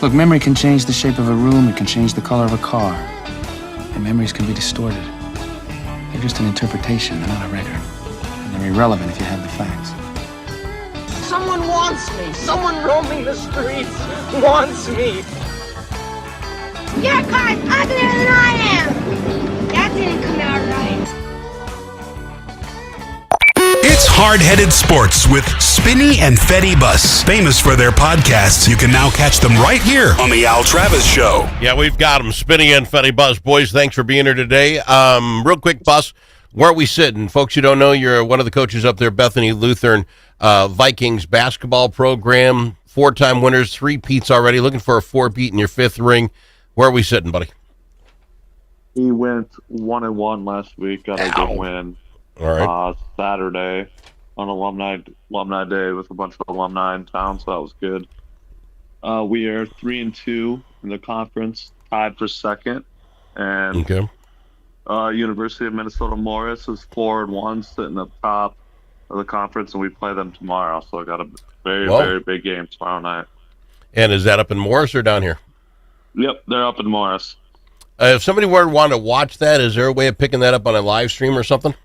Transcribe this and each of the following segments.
Look, memory can change the shape of a room, it can change the color of a car. And memories can be distorted. They're just an interpretation, they're not a record. And they're irrelevant if you have the facts. Someone wants me. Someone roaming the streets wants me. Your car's uglier than I am. That didn't come out right. It's Hard-Headed Sports with Spinny and Fetty Bus. Famous for their podcasts, you can now catch them right here on the Al Travis Show. Yeah, we've got them, Spinny and Fetty Bus. Boys, thanks for being here today. Real quick, Bus, where are we sitting? Folks you don't know, you're one of the coaches up there, Bethany Lutheran Vikings basketball program, 4-time winners, 3-peats already, looking for a 4-peat in your 5th ring. Where are we sitting, buddy? We went 1-1 last week, got a good win. All right. Saturday on alumni day with a bunch of alumni in town, so that was good. We are 3-2 in the conference, tied for second, and University of Minnesota Morris is 4-1, sitting up top of the conference, and we play them tomorrow. So I got a very big game tomorrow night. And is that up in Morris or down here? Yep, they're up in Morris. If somebody were to want to watch that, is there a way of picking that up on a live stream or something?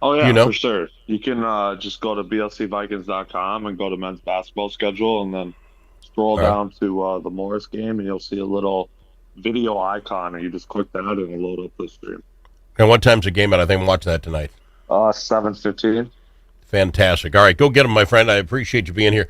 Oh, yeah, for sure. You can just go to blcvikings.com and go to men's basketball schedule and then scroll down to the Morris game, and you'll see a little video icon, and you just click that and it'll load up the stream. And what time's the game at? I think I'm watching that tonight. 7:15. Fantastic. All right, go get them, my friend. I appreciate you being here.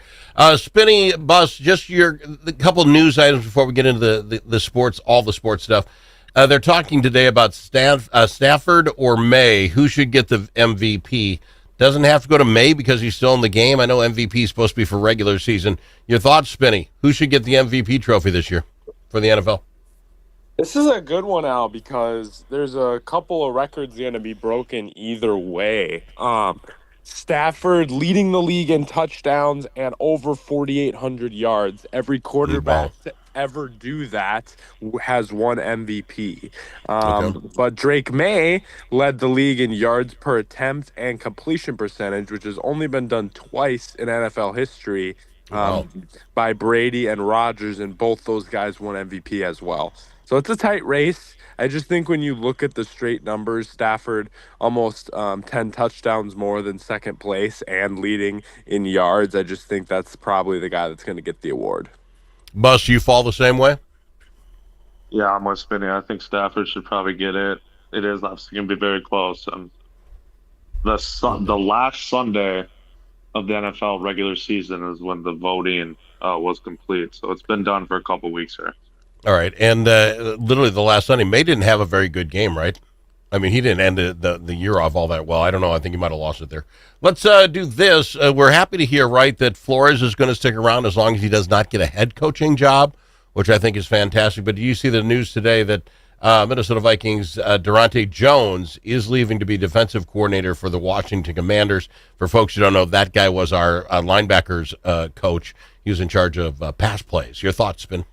Spinny, Bus, just a couple news items before we get into the sports, all the sports stuff. They're talking today about Stafford or May. Who should get the MVP? Doesn't have to go to May because he's still in the game. I know MVP is supposed to be for regular season. Your thoughts, Spinny? Who should get the MVP trophy this year for the NFL? This is a good one, Al, because there's a couple of records going to be broken either way. Stafford leading the league in touchdowns and over 4,800 yards. Every quarterback to ever do that has won MVP. But Drake May led the league in yards per attempt and completion percentage, which has only been done twice in NFL history by Brady and Rodgers, and both those guys won MVP as well. So it's a tight race. I just think when you look at the straight numbers, Stafford almost 10 touchdowns more than second place and leading in yards. I just think that's probably the guy that's going to get the award. Bus, you fall the same way? Yeah, I'm with Spinny. I think Stafford should probably get it. It is obviously going to be very close. And the last Sunday of the NFL regular season is when the voting was complete. So it's been done for a couple weeks here. All right, and literally the last Sunday, May didn't have a very good game, right? I mean, he didn't end the year off all that well. I don't know. I think he might have lost it there. Let's do this. We're happy to hear, right, that Flores is going to stick around as long as he does not get a head coaching job, which I think is fantastic. But do you see the news today that Minnesota Vikings Durante Jones is leaving to be defensive coordinator for the Washington Commanders? For folks who don't know, that guy was our linebackers coach. He was in charge of pass plays. Your thoughts, Spin?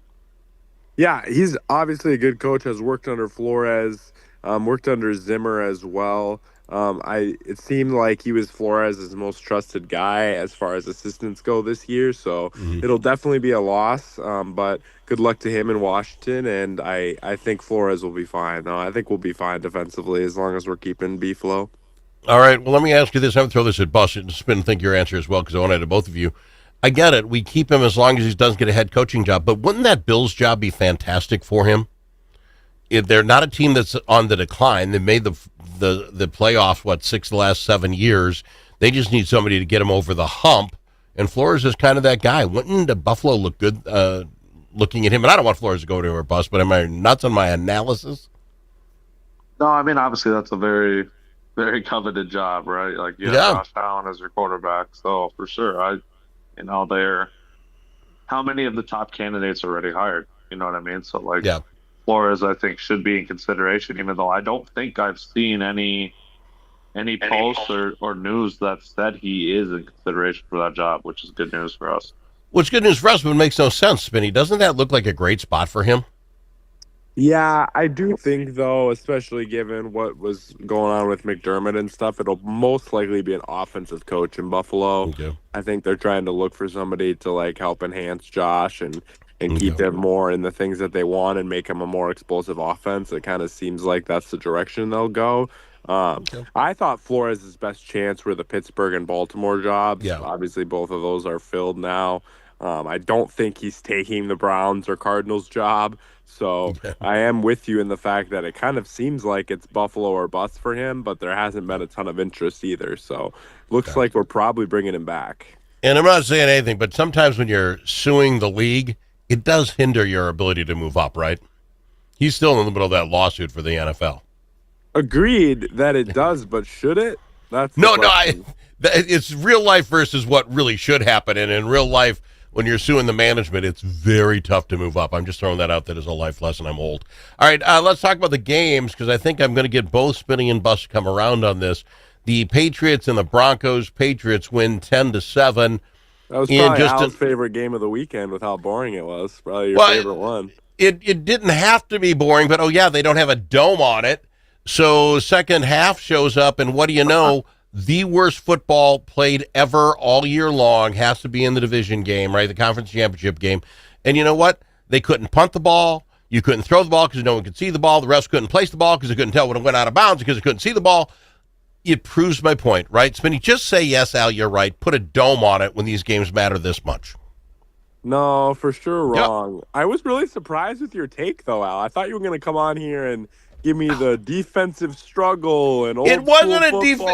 Yeah, he's obviously a good coach, has worked under Flores, worked under Zimmer as well. It seemed like he was Flores' most trusted guy as far as assistants go this year, so it'll definitely be a loss, but good luck to him in Washington, and I think Flores will be fine. I think we'll be fine defensively as long as we're keeping B-flow. All right, well, let me ask you this. I'm going to throw this at Bus and Spin, think your answer as well, because I want it to both of you. I get it. We keep him as long as he doesn't get a head coaching job. But wouldn't that Bills job be fantastic for him? If they're not a team that's on the decline. They made the playoffs, 6 of the last 7 years. They just need somebody to get them over the hump. And Flores is kind of that guy. Wouldn't Buffalo look good looking at him? And I don't want Flores to go to a bus, but am I nuts on my analysis? No, I mean, obviously that's a very, very coveted job, right? Like, Josh Allen as your quarterback. So, for sure, how many of the top candidates are already hired? You know what I mean? So, Flores, I think, should be in consideration, even though I don't think I've seen any posts or news that said he is in consideration for that job, which is good news for us. Well, it's good news for us, but it makes no sense, Spinny. Doesn't that look like a great spot for him? Yeah, I do think, though, especially given what was going on with McDermott and stuff, it'll most likely be an offensive coach in Buffalo. Okay. I think they're trying to look for somebody to, help enhance Josh and and keep them more in the things that they want and make them a more explosive offense. It kind of seems like that's the direction they'll go. I thought Flores' best chance were the Pittsburgh and Baltimore jobs. Yeah. Obviously, both of those are filled now. I don't think he's taking the Browns or Cardinals job. So I am with you in the fact that it kind of seems like it's Buffalo or bust for him, but there hasn't been a ton of interest either. So looks like we're probably bringing him back. And I'm not saying anything, but sometimes when you're suing the league, it does hinder your ability to move up, right? He's still in the middle of that lawsuit for the NFL. Agreed that it does, but should it? That's it's real life versus what really should happen. And in real life, when you're suing the management, it's very tough to move up. I'm just throwing that out there as a life lesson. I'm old. All right, let's talk about the games, because I think I'm going to get both Spinny and Bus to come around on this. The Patriots and the Broncos. Patriots win 10-7. That was probably Al's favorite game of the weekend with how boring it was. Probably your favorite one. It didn't have to be boring, but they don't have a dome on it. So second half shows up, and what do you know? The worst football played ever all year long has to be in the division game, right? The conference championship game. And you know what? They couldn't punt the ball. You couldn't throw the ball because no one could see the ball. The refs couldn't place the ball because they couldn't tell when it went out of bounds because they couldn't see the ball. It proves my point, right? Spinny, just say yes, Al, you're right. Put a dome on it when these games matter this much. No, for sure wrong. Yep. I was really surprised with your take, though, Al. I thought you were going to come on here and give me the defensive struggle and old it wasn't a defense.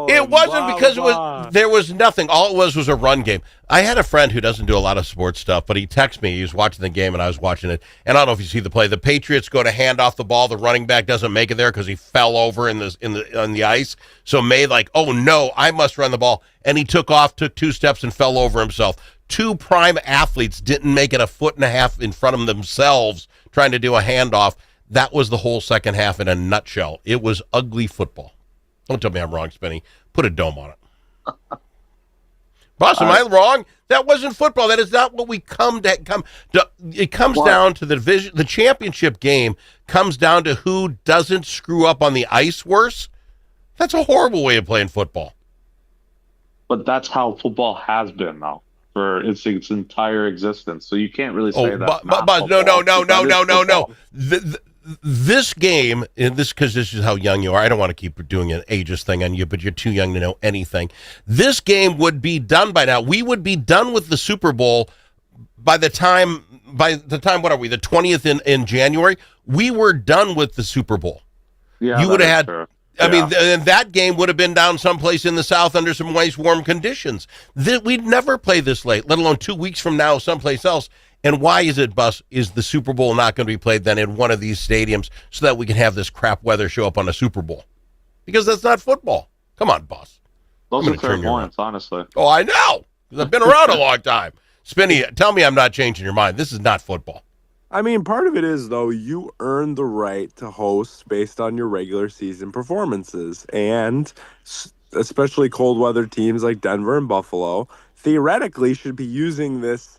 It wasn't because there was nothing. All it was a run game. I had a friend who doesn't do a lot of sports stuff, but he texted me. He was watching the game and I was watching it. And I don't know if you see the play. The Patriots go to hand off the ball. The running back doesn't make it there because he fell over on the ice. So May oh no, I must run the ball. And he took 2 steps and fell over himself. 2 prime athletes didn't make it a foot and a half in front of themselves trying to do a handoff. That was the whole second half in a nutshell. It was ugly football. Don't tell me I'm wrong, Spinny. Put a dome on it. Boss, am I wrong? That wasn't football. That is not what we come to. It comes down to the division. The championship game comes down to who doesn't screw up on the ice worse. That's a horrible way of playing football. But that's how football has been now for its entire existence. So you can't really say that. No. This game, because this is how young you are. I don't want to keep doing an ageist thing on you, but you're too young to know anything. This game would be done by now. We would be done with the Super Bowl by the time, what are we, the 20th in January? We were done with the Super Bowl. Yeah, you would have had... True. I mean, that game would have been down someplace in the South under some nice warm conditions. We'd never play this late, let alone 2 weeks from now someplace else. And why is it, Bus, is the Super Bowl not going to be played then in one of these stadiums so that we can have this crap weather show up on a Super Bowl? Because that's not football. Come on, Bus. Those are fair points, honestly. Oh, I know. Because I've been around a long time. Spinny, tell me I'm not changing your mind. This is not football. I mean, part of it is, though, you earn the right to host based on your regular season performances. And especially cold weather teams like Denver and Buffalo theoretically should be using this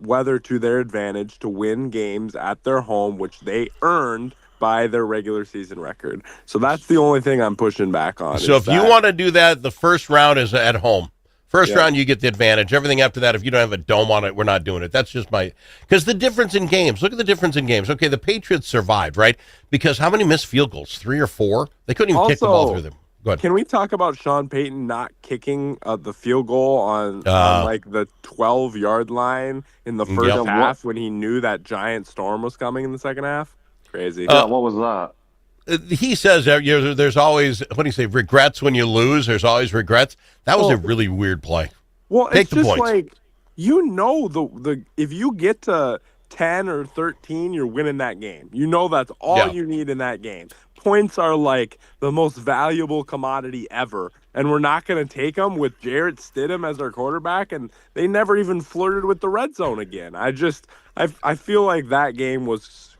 weather to their advantage to win games at their home, which they earned by their regular season record. So that's the only thing I'm pushing back on. So if you want to do that, the first round is at home. First round, you get the advantage. Everything after that, if you don't have a dome on it, we're not doing it. That's just because the difference in games. Look at the difference in games. Okay, the Patriots survived, right? Because how many missed field goals? 3 or 4? They couldn't even kick the ball through them. Go ahead. Can we talk about Sean Payton not kicking the field goal on like the 12-yard line in the first half when he knew that giant storm was coming in the second half? Crazy. What was that? He says there's always, what do you say, regrets when you lose. There's always regrets. That was a really weird play. Well, it's just points. Like, the if you get to 10 or 13, you're winning that game. You know that's all you need in that game. Points are like the most valuable commodity ever, and we're not going to take them with Jarrett Stidham as our quarterback, and they never even flirted with the red zone again. I feel like that game was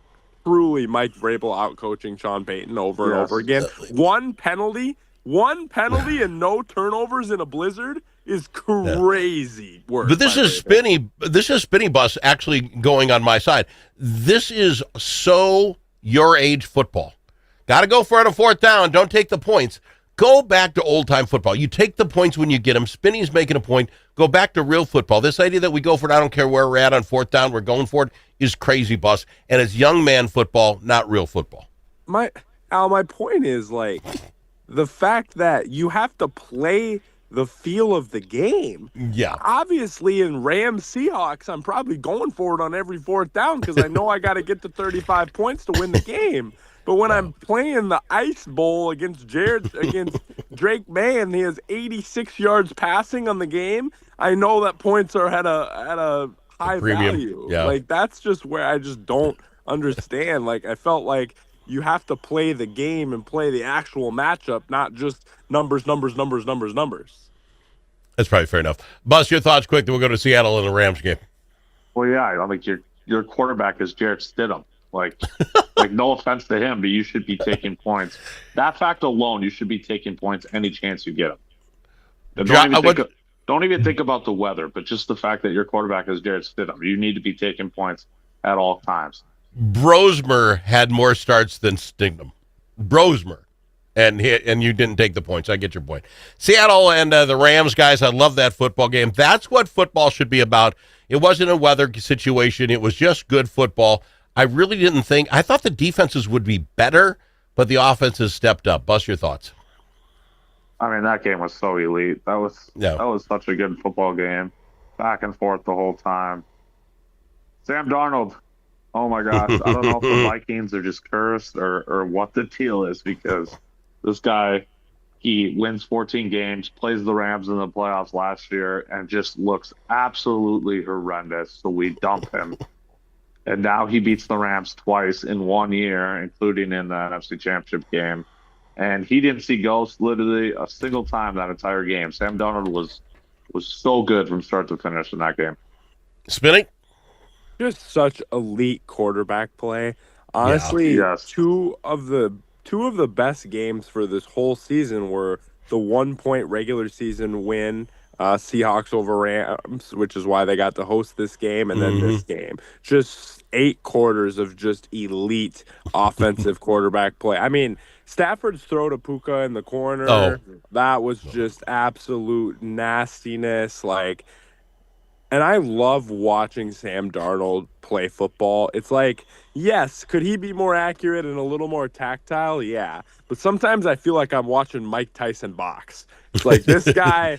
truly Mike Vrabel out-coaching Sean Payton over and over again. One penalty and no turnovers in a blizzard is crazy work. But this is Spinny. This is Spinny Bus actually going on my side. This is so your age football. Got to go for it on 4th down. Don't take the points. Go back to old-time football. You take the points when you get them. Spinny's making a point. Go back to real football. This idea that we go for it, I don't care where we're at on fourth down, we're going for it, is crazy, Bus. And it's young man football, not real football. My point is, like, the fact that you have to play the feel of the game. Yeah. Obviously, in Rams Seahawks, I'm probably going for it on every fourth down because I know I got to get to 35 points to win the game. But when I'm playing the Ice Bowl against Drake May and he has 86 yards passing on the game, I know that points are at a high value. Yeah. Like, that's just where I just don't understand. Like, I felt like you have to play the game and play the actual matchup, not just numbers. That's probably fair enough. Bus, your thoughts quick, then we'll go to Seattle in the Rams game. Well, yeah, I think your quarterback is Jarrett Stidham. Like, no offense to him, but you should be taking points. That fact alone, you should be taking points any chance you get them. Don't even think about the weather, but just the fact that your quarterback is Jarrett Stidham. You need to be taking points at all times. Brosmer had more starts than Stidham. Brosmer. And you didn't take the points. I get your point. Seattle and the Rams, guys, I love that football game. That's what football should be about. It wasn't a weather situation. It was just good football. I really didn't think – I thought the defenses would be better, but the offenses stepped up. Bust your thoughts. I mean, that game was so elite. That was such a good football game. Back and forth the whole time. Sam Darnold, oh my gosh. I don't know if the Vikings are just cursed or what the deal is, because this guy, he wins 14 games, plays the Rams in the playoffs last year, and just looks absolutely horrendous. So we dump him. And now he beats the Rams twice in 1 year, including in the NFC Championship game. And he didn't see ghosts literally a single time that entire game. Sam Darnold was so good from start to finish in that game. Spinny? Just such elite quarterback play. Honestly, yes. two of the best games for this whole season were the 1-point regular season win, Seahawks over Rams, which is why they got to host this game, and then this game. Just 8 quarters of just elite offensive quarterback play. I mean, Stafford's throw to Puka in the corner, that was just absolute nastiness. Like, and I love watching Sam Darnold play football. It's like, yes, could he be more accurate and a little more tactile? Yeah. But sometimes I feel like I'm watching Mike Tyson box. It's like this guy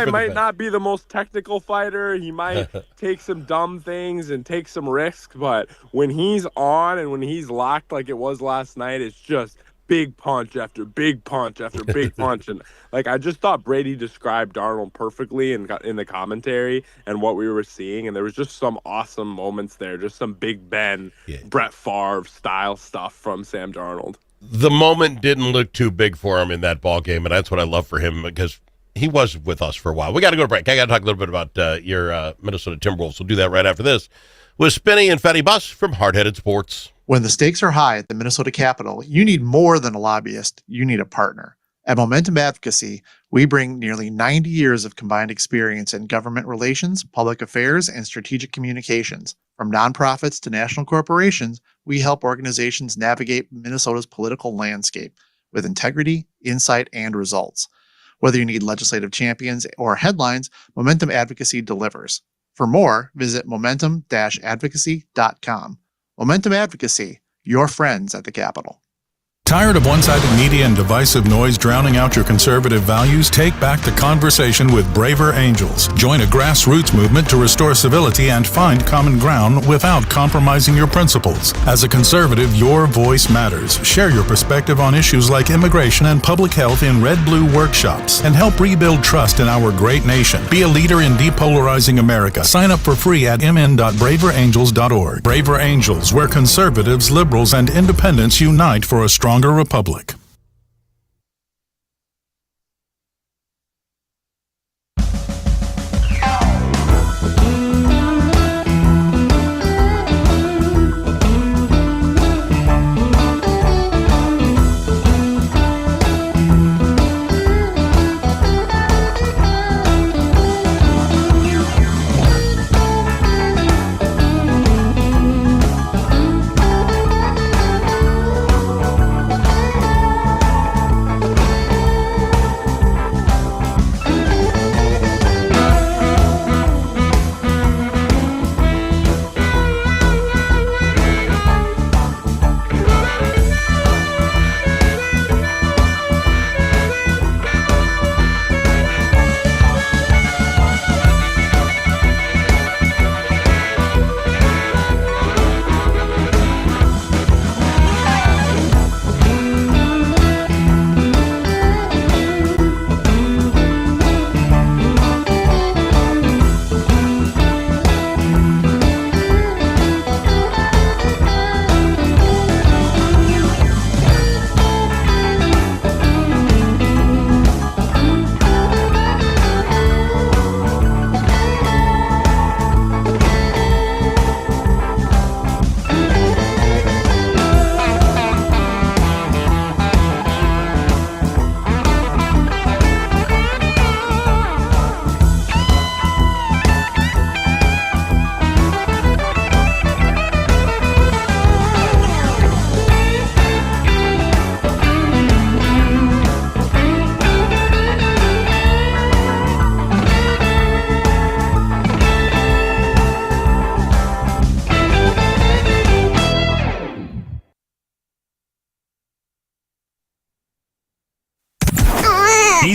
might not be the most technical fighter. He might take some dumb things and take some risks, but when he's on and when he's locked like it was last night, it's just big punch after big punch after big punch. And like, I just thought Brady described Darnold perfectly in the commentary and what we were seeing. And there was just some awesome moments there, just some Big Ben, Brett Favre style stuff from Sam Darnold. The moment didn't look too big for him in that ball game, and that's what I love for him, because he was with us for a while. We got to go to break. I got to talk a little bit about your Minnesota Timberwolves. We'll do that right after this with Spinny and Fetty Bus from Hard Headed Sports. When the stakes are high at the Minnesota Capitol, you need more than a lobbyist. You need a partner. At Momentum Advocacy, we bring nearly 90 years of combined experience in government relations, public affairs, and strategic communications. From nonprofits to national corporations, we help organizations navigate Minnesota's political landscape with integrity, insight, and results. Whether you need legislative champions or headlines, Momentum Advocacy delivers. For more, visit momentum-advocacy.com. Momentum Advocacy, your friends at the Capitol. Tired of one-sided media and divisive noise drowning out your conservative values? Take back the conversation with Braver Angels. Join a grassroots movement to restore civility and find common ground without compromising your principles. As a conservative, your voice matters. Share your perspective on issues like immigration and public health in Red Blue workshops and help rebuild trust in our great nation. Be a leader in depolarizing America. Sign up for free at mn.braverangels.org. Braver Angels, where conservatives, liberals, and independents unite for a stronger republic.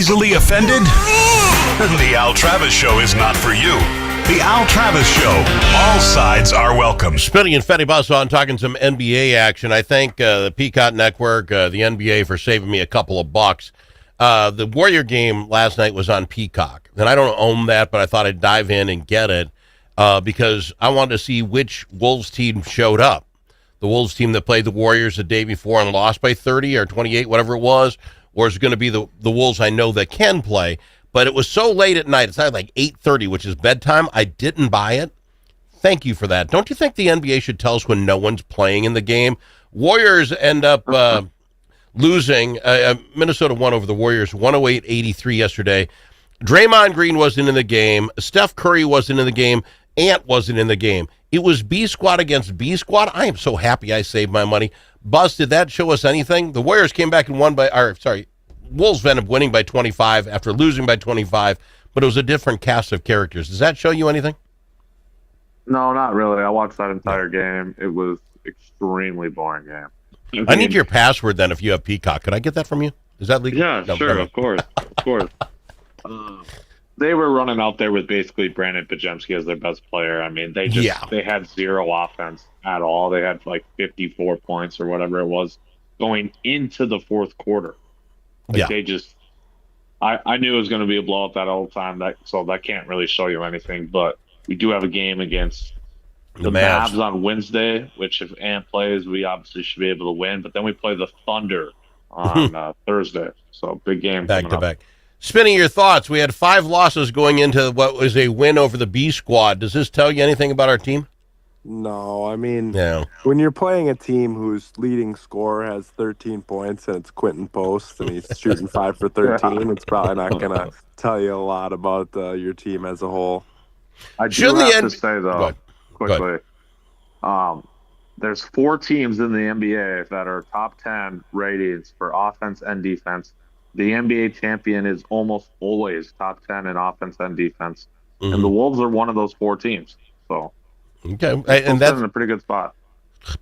Easily offended? The Al Travis Show is not for you. The Al Travis Show. All sides are welcome. Spinny and Fetty Bus on talking some NBA action. I thank the Peacock Network, the NBA, for saving me a couple of bucks. The Warrior game last night was on Peacock, and I don't own that, but I thought I'd dive in and get it because I wanted to see which Wolves team showed up. The Wolves team that played the Warriors the day before and lost by 30 or 28, whatever it was, or is it going to be the Wolves I know that can play? But it was so late at night. It's like 8:30, which is bedtime. I didn't buy it. Thank you for that. Don't you think the NBA should tell us when no one's playing in the game? Warriors end up losing. Minnesota won over the Warriors 108-83 yesterday. Draymond Green wasn't in the game. Steph Curry wasn't in the game. Ant wasn't in the game. It was B squad against B squad. I am so happy I saved my money. Buzz, did that show us anything? The Warriors came back and won Wolves ended up winning by 25 after losing by 25, but it was a different cast of characters. Does that show you anything? No, not really. I watched that entire game. It was extremely boring game. I need your password then if you have Peacock. Could I get that from you? Is that legal? Yeah, No, sure, no. of course. They were running out there with basically Brandon Pajemski as their best player. I mean, they had zero offense at all. They had like 54 points or whatever it was going into the fourth quarter. They just, I knew it was going to be a blowout that whole time. So that can't really show you anything. But we do have a game against the Mavs on Wednesday, which if Ant plays, we obviously should be able to win. But then we play the Thunder on Thursday. So big game back to back. Spinning your thoughts. We had 5 losses going into what was a win over the B squad. Does this tell you anything about our team? No, I mean, No. When you're playing a team whose leading scorer has 13 points and it's Quentin Post and he's shooting 5 for 13, it's probably not going to tell you a lot about your team as a whole. I do have to say, though, quickly, there's 4 teams in the NBA that are top 10 ratings for offense and defense. The NBA champion is almost always top 10 in offense and defense. Mm-hmm. And the Wolves are one of those 4 teams. So, okay, and that's in a pretty good spot.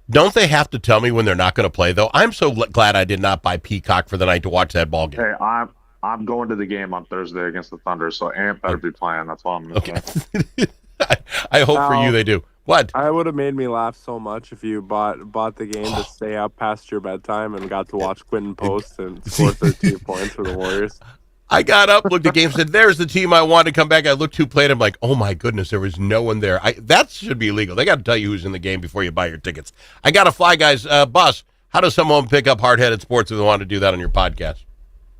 Don't they have to tell me when they're not going to play, though? I'm so glad I did not buy Peacock for the night to watch that ball game. Hey, I'm going to the game on Thursday against the Thunder, so Ant better be playing. That's all I'm going to say. I hope for you they do. What? I would have made me laugh so much if you bought the game to stay up past your bedtime and got to watch Quentin Post and score 13 points for the Warriors. I got up, looked at the game, said, there's the team I wanted to come back. I looked who played. I'm like, oh, my goodness, there was no one there. That should be illegal. They got to tell you who's in the game before you buy your tickets. I got to fly, guys. Bus, how does someone pick up Hard-Headed Sports if they want to do that on your podcast?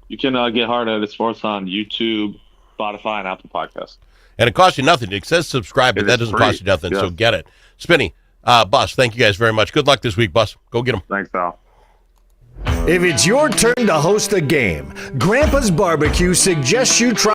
You can get Hard-Headed Sports on YouTube, Spotify, and Apple Podcasts. And it costs you nothing. It says subscribe, but that doesn't cost you nothing, so get it. Spinny, Bus, thank you guys very much. Good luck this week, Bus. Go get them. Thanks, Al. If it's your turn to host a game, Grandpa's Barbecue suggests you try